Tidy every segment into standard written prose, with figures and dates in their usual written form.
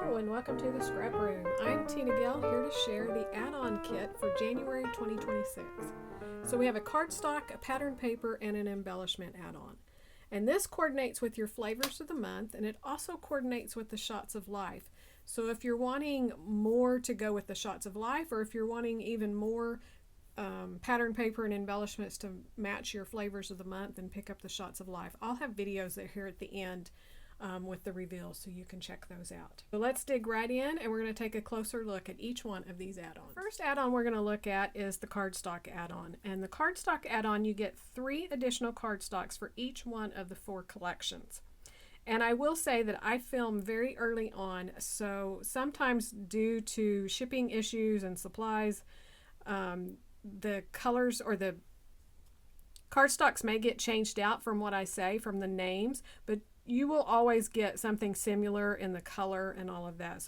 Hello and welcome to the Scrap Room. I'm Tina Gill, here to share the add-on kit for January 2026. So we have a cardstock, a pattern paper, and an embellishment add-on. And this coordinates with your flavors of the month, and it also coordinates with the shots of life. So if you're wanting more to go with the shots of life, or if you're wanting even more pattern paper and embellishments to match your flavors of the month, then pick up the shots of life. I'll have videos that are here at the end with the reveal, so you can check those out. So let's dig right in, and we're going to take a closer look at each one of these add-ons. First add-on we're going to look at is the cardstock add-on. And the cardstock add-on, you get 3 additional cardstocks for each one of the 4 collections. And I will say that I film very early on, so sometimes due to shipping issues and supplies, the colors or the cardstocks may get changed out from what I say, from the names, but you will always get something similar in the color and all of that.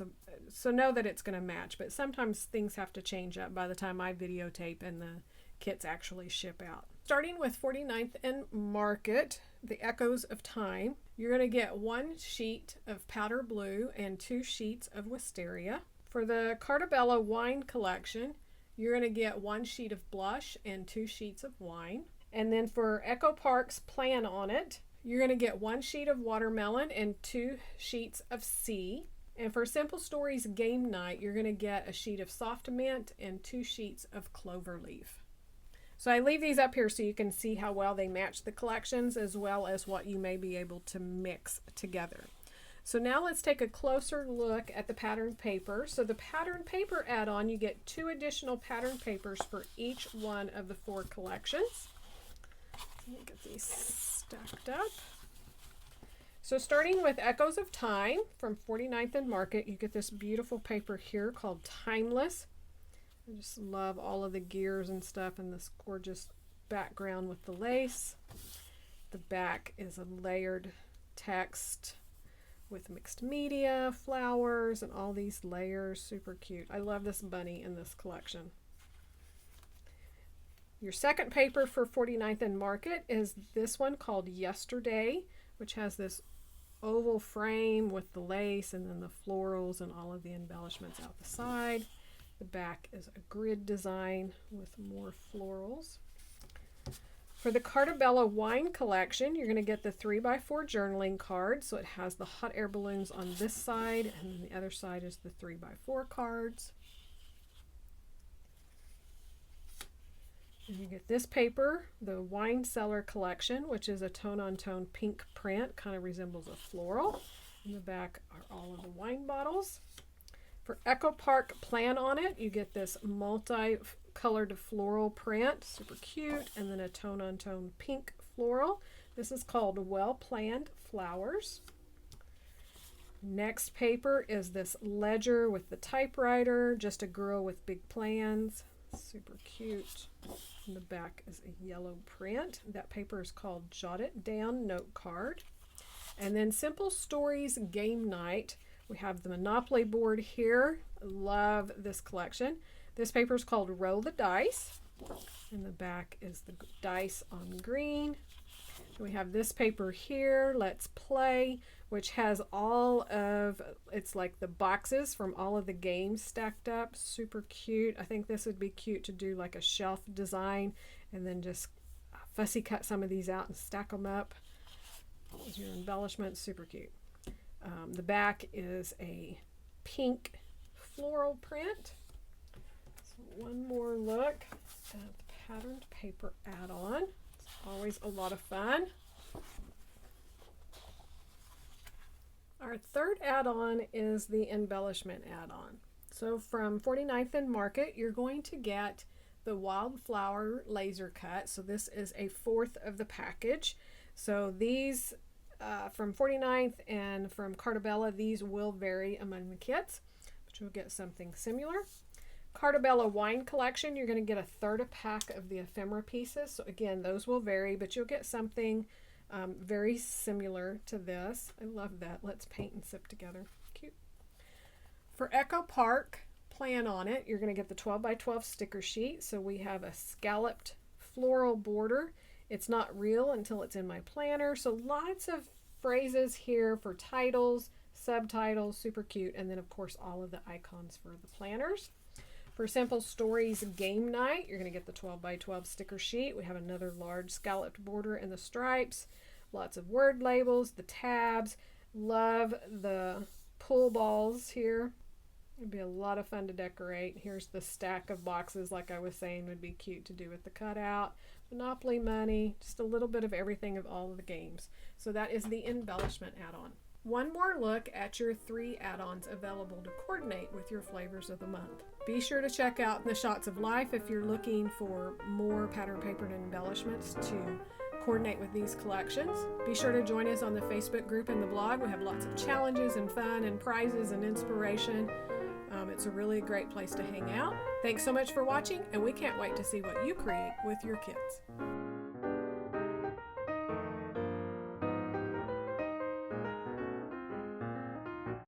So know that it's going to match, but sometimes things have to change up by the time I videotape and the kits actually ship out. Starting with 49th and Market, the Echoes of Time, you're going to get 1 sheet of powder blue and 2 sheets of wisteria. For the Cartabella Wine Collection, you're going to get 1 sheet of blush and 2 sheets of wine. And then for Echo Park's Plan on It, you're going to get 1 sheet of watermelon and 2 sheets of sea. And for Simple Stories Game Night, you're going to get a sheet of soft mint and 2 sheets of clover leaf. So I leave these up here so you can see how well they match the collections, as well as what you may be able to mix together. So now let's take a closer look at the pattern paper. So the pattern paper add-on, you get 2 additional pattern papers for each one of the 4 collections. Let me get these stacked up. So starting with Echoes of Time from 49th and Market, you get this beautiful paper here called Timeless. I just love all of the gears and stuff and this gorgeous background with the lace. The back is a layered text with mixed media, flowers, and all these layers. Super cute. I love this bunny in this collection. Your second paper for 49th and Market is this one called Yesterday, which has this oval frame with the lace and then the florals and all of the embellishments out the side. The back is a grid design with more florals. For the Cartabella Wine Collection, you're going to get the 3x4 journaling card. So it has the hot air balloons on this side, and then the other side is the 3x4 cards. And you get this paper, the Wine Cellar Collection, which is a tone-on-tone pink print, kind of resembles a floral. In the back are all of the wine bottles. For Echo Park Plan on It, you get this multi-colored floral print, super cute, and then a tone-on-tone pink floral. This is called Well Planned Flowers. Next paper is this ledger with the typewriter, just a girl with big plans. Super cute. In the back is a yellow print. That paper is called Jot It Down Note Card. And then Simple Stories Game Night. We have the Monopoly board here. I love this collection. This paper is called Roll the Dice. In the back is the dice on green. We have this paper here, Let's Play, which has all of, it's like the boxes from all of the games stacked up. Super cute. I think this would be cute to do like a shelf design and then just fussy cut some of these out and stack them up as your embellishment. Super cute. The back is a pink floral print. So one more look at the patterned paper add-on. Always a lot of fun. Our third add-on is the embellishment add-on. So from 49th and Market, you're going to get the Wildflower Laser Cut. So this is a 4th of the package. So these from 49th and from Cartabella, these will vary among the kits, but you'll get something similar. Cartabella Wine Collection, you're going to get a 1/3 a pack of the ephemera pieces. So again, those will vary, but you'll get something very similar to this. I love that. Let's paint and sip together. Cute. For Echo Park Plan on It, you're going to get the 12x12 sticker sheet. So we have a scalloped floral border. It's not real until it's in my planner. So lots of phrases here for titles, subtitles, super cute, and then of course all of the icons for the planners. For Simple Stories Game Night, you're going to get the 12 by 12 sticker sheet. We have another large scalloped border and the stripes, lots of word labels, the tabs. Love the pull balls here. It'd be a lot of fun to decorate. Here's the stack of boxes, like I was saying, would be cute to do with the cutout. Monopoly money, just a little bit of everything of all of the games. So that is the embellishment add-on. One more look at your 3 add-ons available to coordinate with your flavors of the month. Be sure to check out the Shots of Life if you're looking for more pattern paper and embellishments to coordinate with these collections. Be sure to join us on the Facebook group and the blog. We have lots of challenges and fun and prizes and inspiration. It's a really great place to hang out. Thanks so much for watching, and we can't wait to see what you create with your kits.